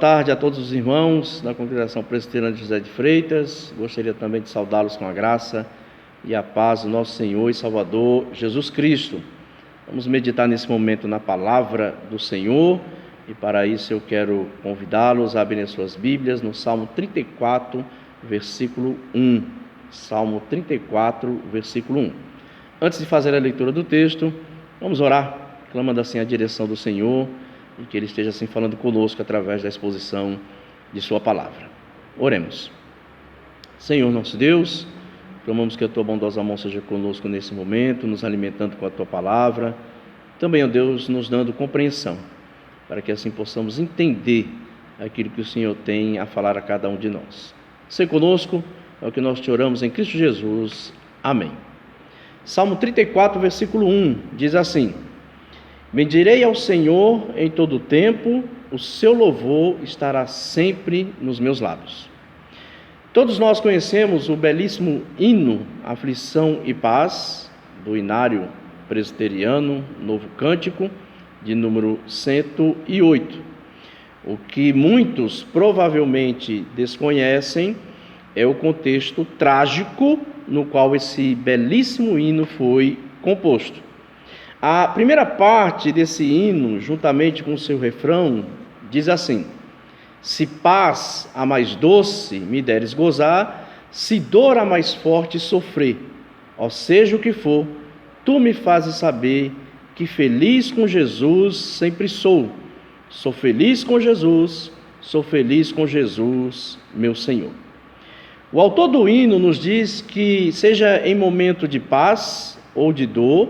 tarde a todos os irmãos da Congregação Presbiteriana de José de Freitas. Gostaria também de saudá-los com a graça e a paz do nosso Senhor e Salvador Jesus Cristo. Vamos meditar nesse momento na palavra do Senhor e para isso eu quero convidá-los a abrirem suas Bíblias no Salmo 34, versículo 1. Salmo 34, versículo 1. Antes de fazer a leitura do texto, vamos orar, clamando assim a direção do Senhor e que Ele esteja assim falando conosco através da exposição de Sua palavra. Oremos. Senhor nosso Deus, clamamos que a Tua bondosa mão seja conosco nesse momento, nos alimentando com a Tua palavra, também, ó Deus, nos dando compreensão, para que assim possamos entender aquilo que o Senhor tem a falar a cada um de nós. Seja conosco, é o que nós te oramos em Cristo Jesus. Amém. Salmo 34, versículo 1, diz assim: bendirei ao Senhor em todo o tempo, o seu louvor estará sempre nos meus lábios. Todos nós conhecemos o belíssimo hino Aflição e Paz, do Inário Presbiteriano, Novo Cântico, de número 108. O que muitos provavelmente desconhecem é o contexto trágico no qual esse belíssimo hino foi composto. A primeira parte desse hino, juntamente com o seu refrão, diz assim: se paz a mais doce me deres gozar, se dor a mais forte sofrer, ó seja o que for, tu me fazes saber que feliz com Jesus sempre sou. Sou feliz com Jesus, meu Senhor. O autor do hino nos diz que, seja em momento de paz ou de dor,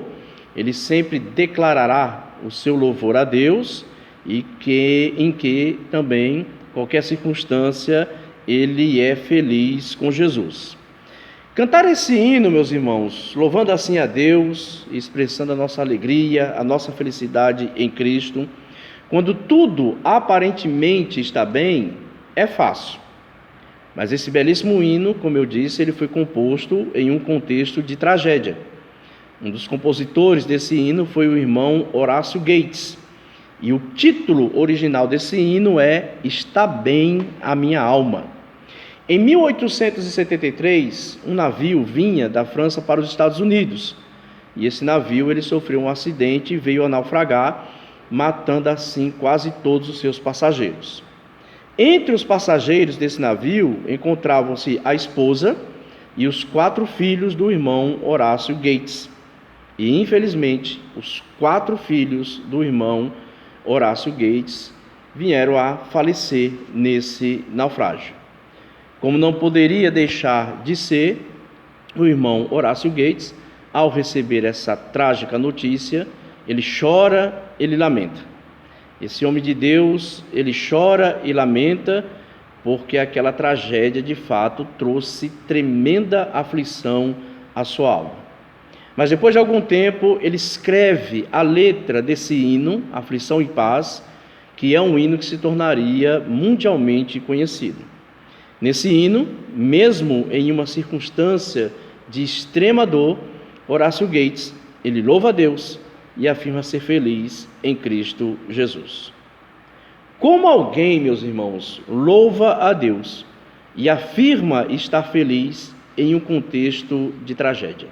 ele sempre declarará o seu louvor a Deus e em que também, qualquer circunstância, ele é feliz com Jesus. Cantar esse hino, meus irmãos, louvando assim a Deus, expressando a nossa alegria, a nossa felicidade em Cristo, quando tudo aparentemente está bem, é fácil. Mas esse belíssimo hino, como eu disse, ele foi composto em um contexto de tragédia. Um dos compositores desse hino foi o irmão Horácio Gates. E o título original desse hino é Está Bem a Minha Alma. Em 1873, um navio vinha da França para os Estados Unidos. E esse navio ele sofreu um acidente e veio a naufragar, matando assim quase todos os seus passageiros. Entre os passageiros desse navio encontravam-se a esposa e os 4 filhos do irmão Horácio Gates. E, infelizmente, os 4 filhos do irmão Horácio Gates vieram a falecer nesse naufrágio. Como não poderia deixar de ser, o irmão Horácio Gates, ao receber essa trágica notícia, ele chora, ele lamenta. Esse homem de Deus, ele chora e lamenta porque aquela tragédia, de fato, trouxe tremenda aflição à sua alma. Mas depois de algum tempo, ele escreve a letra desse hino, Aflição e Paz, que é um hino que se tornaria mundialmente conhecido. Nesse hino, mesmo em uma circunstância de extrema dor, Horácio Gates, ele louva a Deus e afirma ser feliz em Cristo Jesus. Como alguém, meus irmãos, louva a Deus e afirma estar feliz em um contexto de tragédia?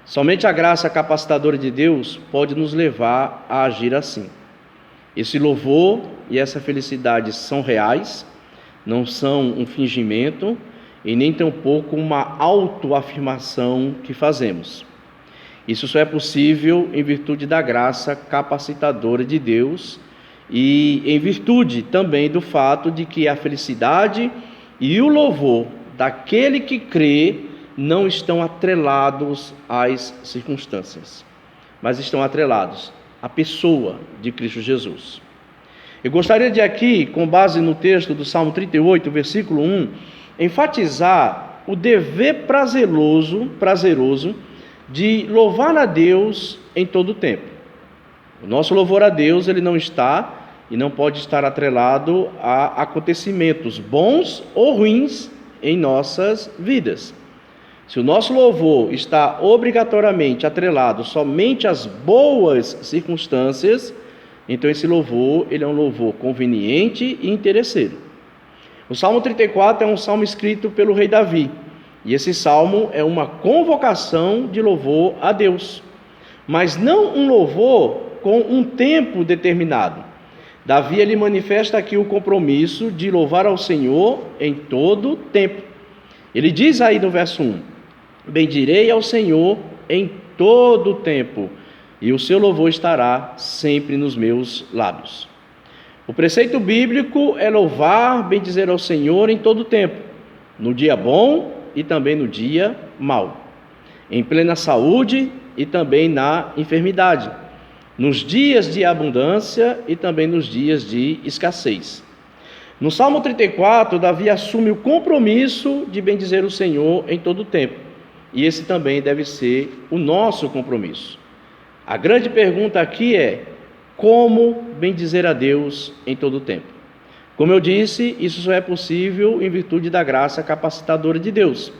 Somente a graça capacitadora de Deus pode nos levar a agir assim. Esse louvor e essa felicidade são reais, não são um fingimento e nem tampouco uma autoafirmação que fazemos. Isso só é possível em virtude da graça capacitadora de Deus e em virtude também do fato de que a felicidade e o louvor daquele que crê não estão atrelados às circunstâncias, mas estão atrelados à pessoa de Cristo Jesus. Eu gostaria de aqui, com base no texto do Salmo 38, versículo 1, enfatizar o dever prazeroso de louvar a Deus em todo o tempo. O nosso louvor a Deus, ele não está e não pode estar atrelado a acontecimentos bons ou ruins em nossas vidas. Se o nosso louvor está obrigatoriamente atrelado somente às boas circunstâncias, então esse louvor, ele é um louvor conveniente e interesseiro. O Salmo 34 é um salmo escrito pelo rei Davi, e esse salmo é uma convocação de louvor a Deus, mas não um louvor com um tempo determinado. Davi, ele manifesta aqui o compromisso de louvar ao Senhor em todo tempo. Ele diz aí no verso 1, bendirei ao Senhor em todo tempo, e o seu louvor estará sempre nos meus lábios. O preceito bíblico é louvar, bendizer ao Senhor em todo tempo, no dia bom e também no dia mau, em plena saúde e também na enfermidade, nos dias de abundância e também nos dias de escassez. No Salmo 34, Davi assume o compromisso de bendizer o Senhor em todo o tempo, e esse também deve ser o nosso compromisso. A grande pergunta aqui é: como bendizer a Deus em todo o tempo? Como eu disse, isso só é possível em virtude da graça capacitadora de Deus.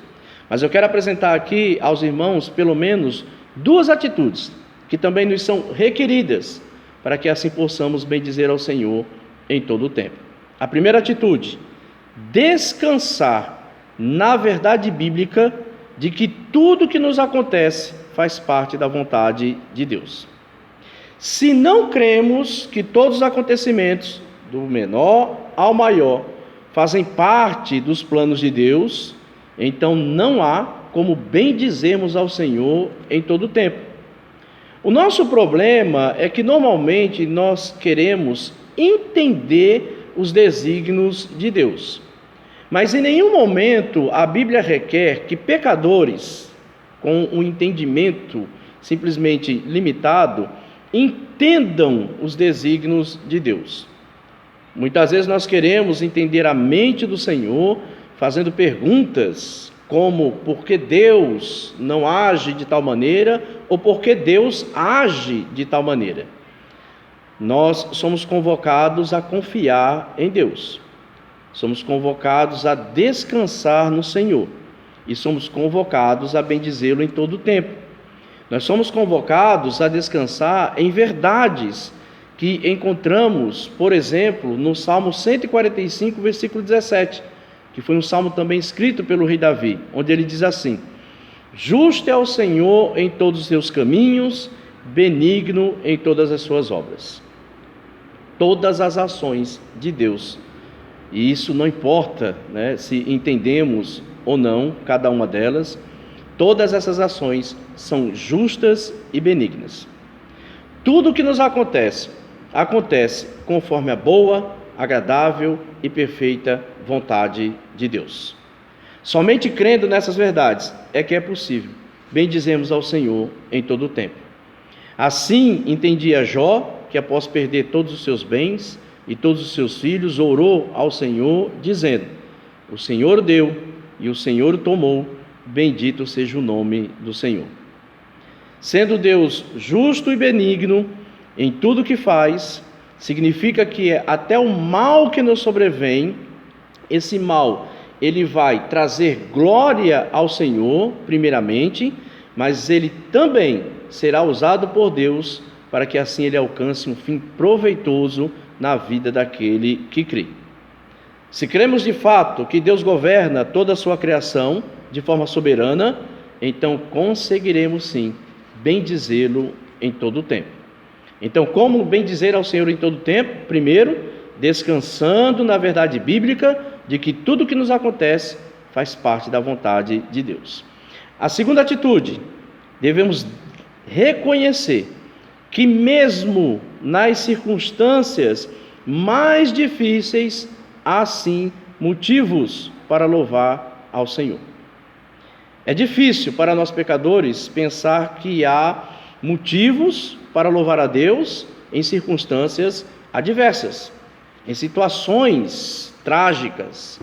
Mas eu quero apresentar aqui aos irmãos pelo menos duas atitudes que também nos são requeridas para que assim possamos bendizer ao Senhor em todo o tempo. A primeira atitude: descansar na verdade bíblica de que tudo que nos acontece faz parte da vontade de Deus. Se não cremos que todos os acontecimentos, do menor ao maior, fazem parte dos planos de Deus, então não há como bendizermos ao Senhor em todo o tempo. O nosso problema é que normalmente nós queremos entender os desígnios de Deus, mas em nenhum momento a Bíblia requer que pecadores, com um entendimento simplesmente limitado, entendam os desígnios de Deus. Muitas vezes nós queremos entender a mente do Senhor, fazendo perguntas como por que Deus não age de tal maneira, ou por que Deus age de tal maneira. Nós somos convocados a confiar em Deus, somos convocados a descansar no Senhor, e somos convocados a bendizê-lo em todo o tempo. Nós somos convocados a descansar em verdades que encontramos, por exemplo, no Salmo 145, versículo 17, que foi um salmo também escrito pelo rei Davi, onde ele diz assim: justo é o Senhor em todos os seus caminhos, benigno em todas as suas obras. Todas as ações de Deus, e isso não importa, se entendemos ou não cada uma delas, todas essas ações são justas e benignas. Tudo o que nos acontece conforme a boa, agradável e perfeita vontade de Deus. Somente crendo nessas verdades é que é possível bendizermos ao Senhor em todo o tempo. Assim entendia Jó, que após perder todos os seus bens e todos os seus filhos, orou ao Senhor, dizendo: o Senhor deu e o Senhor tomou, bendito seja o nome do Senhor. Sendo Deus justo e benigno em tudo o que faz, significa que até o mal que nos sobrevém, esse mal, ele vai trazer glória ao Senhor, primeiramente, mas ele também será usado por Deus para que assim ele alcance um fim proveitoso na vida daquele que crê. Se cremos de fato que Deus governa toda a sua criação de forma soberana, então conseguiremos sim bendizê-lo em todo o tempo. Então, como bendizer ao Senhor em todo o tempo? Primeiro, descansando na verdade bíblica de que tudo o que nos acontece faz parte da vontade de Deus. A segunda atitude, devemos reconhecer que mesmo nas circunstâncias mais difíceis, há sim motivos para louvar ao Senhor. É difícil para nós pecadores pensar que há motivos para louvar a Deus em circunstâncias adversas, em situações trágicas.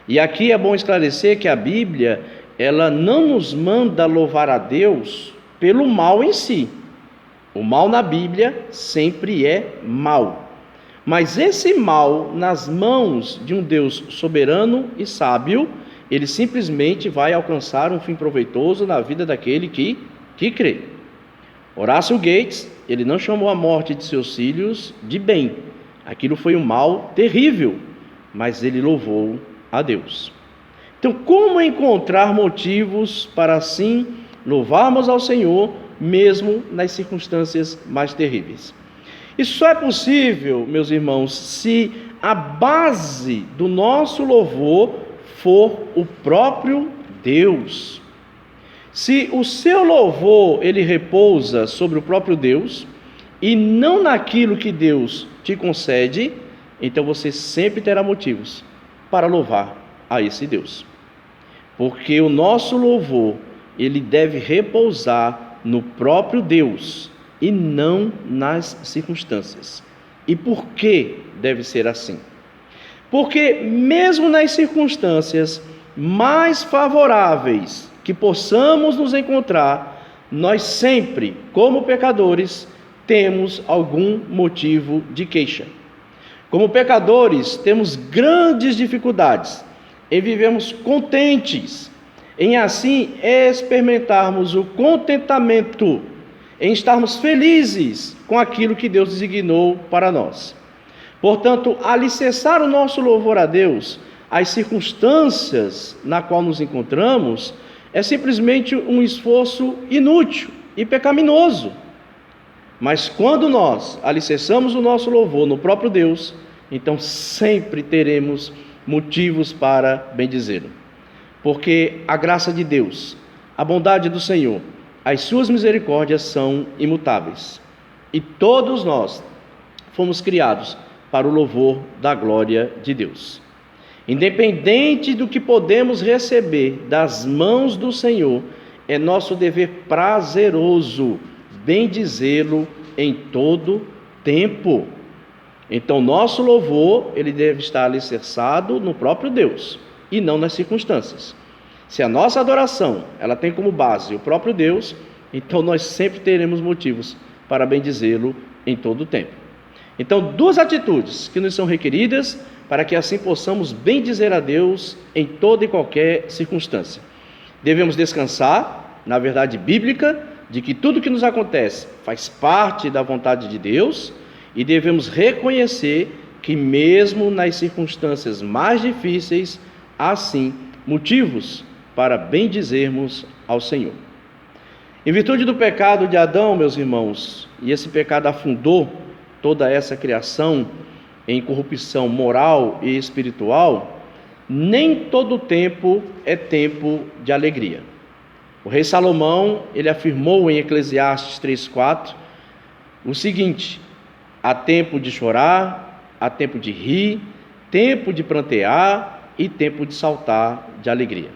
E aqui é bom esclarecer que a Bíblia, ela não nos manda louvar a Deus pelo mal em si. O mal na Bíblia sempre é mal. Mas esse mal, nas mãos de um Deus soberano e sábio, ele simplesmente vai alcançar um fim proveitoso na vida daquele que crê. Horácio Gates, ele não chamou a morte de seus filhos de bem. Aquilo foi um mal terrível, mas ele louvou a Deus. Então, como encontrar motivos para assim louvarmos ao Senhor, mesmo nas circunstâncias mais terríveis? Isso só é possível, meus irmãos, se a base do nosso louvor for o próprio Deus. Se o seu louvor ele repousa sobre o próprio Deus e não naquilo que Deus te concede, então você sempre terá motivos para louvar a esse Deus. Porque o nosso louvor, ele deve repousar no próprio Deus e não nas circunstâncias. E por que deve ser assim? Porque mesmo nas circunstâncias mais favoráveis que possamos nos encontrar, nós sempre, como pecadores, temos algum motivo de queixa. Como pecadores, temos grandes dificuldades em vivermos contentes, em assim experimentarmos o contentamento, em estarmos felizes com aquilo que Deus designou para nós. Portanto, alicerçar o nosso louvor a Deus, as circunstâncias na qual nos encontramos, é simplesmente um esforço inútil e pecaminoso. Mas quando nós alicerçamos o nosso louvor no próprio Deus, então sempre teremos motivos para bendizê-lo. Porque a graça de Deus, a bondade do Senhor, as suas misericórdias são imutáveis. E todos nós fomos criados para o louvor da glória de Deus. Independente do que podemos receber das mãos do Senhor, é nosso dever prazeroso bendizê-lo em todo tempo. Então, nosso louvor, ele deve estar alicerçado no próprio Deus e não nas circunstâncias. Se a nossa adoração, ela tem como base o próprio Deus, então nós sempre teremos motivos para bendizê-lo em todo tempo. Então, duas atitudes que nos são requeridas para que assim possamos bendizer a Deus em toda e qualquer circunstância. Devemos descansar na verdade bíblica de que tudo que nos acontece faz parte da vontade de Deus e devemos reconhecer que mesmo nas circunstâncias mais difíceis, há sim motivos para bendizermos ao Senhor. Em virtude do pecado de Adão, meus irmãos, e esse pecado afundou toda essa criação em corrupção moral e espiritual, nem todo tempo é tempo de alegria. O rei Salomão, ele afirmou em Eclesiastes 3:4 o seguinte: há tempo de chorar, há tempo de rir, tempo de prantear e tempo de saltar de alegria.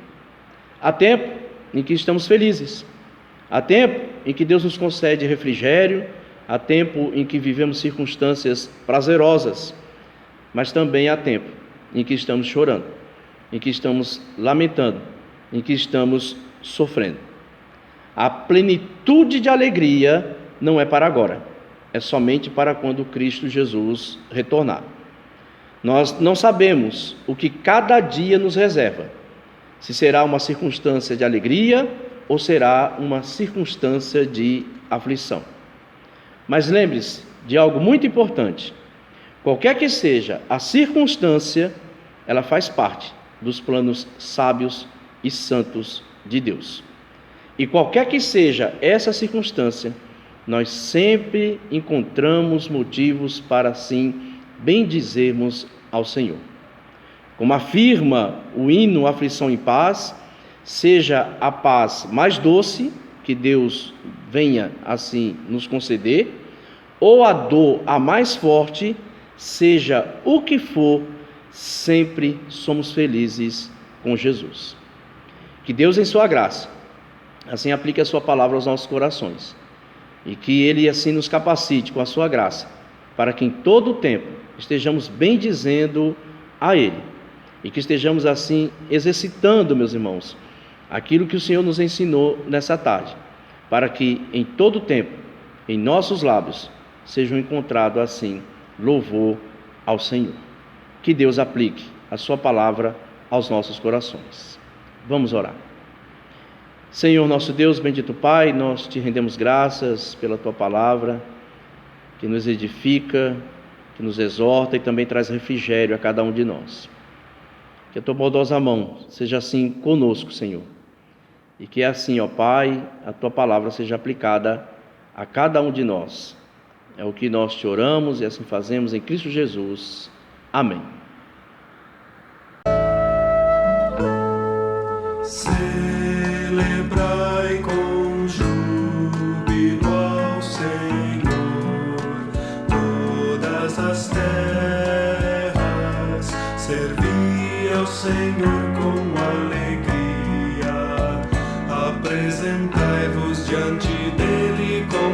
Há tempo em que estamos felizes, há tempo em que Deus nos concede refrigério, há tempo em que vivemos circunstâncias prazerosas, mas também há tempo em que estamos chorando, em que estamos lamentando, em que estamos sofrendo. A plenitude de alegria não é para agora, é somente para quando Cristo Jesus retornar. Nós não sabemos o que cada dia nos reserva, se será uma circunstância de alegria ou será uma circunstância de aflição. Mas lembre-se de algo muito importante: qualquer que seja a circunstância, ela faz parte dos planos sábios e santos de Deus. E qualquer que seja essa circunstância, nós sempre encontramos motivos para assim bendizermos ao Senhor. Como afirma o hino Aflição em Paz, seja a paz mais doce, que Deus venha assim nos conceder, ou a dor a mais forte, seja o que for, sempre somos felizes com Jesus. Que Deus, em sua graça, assim aplique a sua palavra aos nossos corações, e que Ele assim nos capacite com a sua graça, para que em todo o tempo estejamos bendizendo a Ele, e que estejamos assim exercitando, meus irmãos, aquilo que o Senhor nos ensinou nessa tarde, para que em todo o tempo, em nossos lábios, sejam encontrado assim louvor ao Senhor. Que Deus aplique a sua palavra aos nossos corações. Vamos orar. Senhor nosso Deus, bendito Pai, nós te rendemos graças pela tua palavra, que nos edifica, que nos exorta e também traz refrigério a cada um de nós. Que a tua bondosa mão seja assim conosco, Senhor, e que assim, ó Pai, a tua palavra seja aplicada a cada um de nós. É o que nós te oramos e assim fazemos em Cristo Jesus. Amém. Celebrai com júbilo ao Senhor todas as terras, servi ao Senhor com alegria, apresentai-vos diante dele com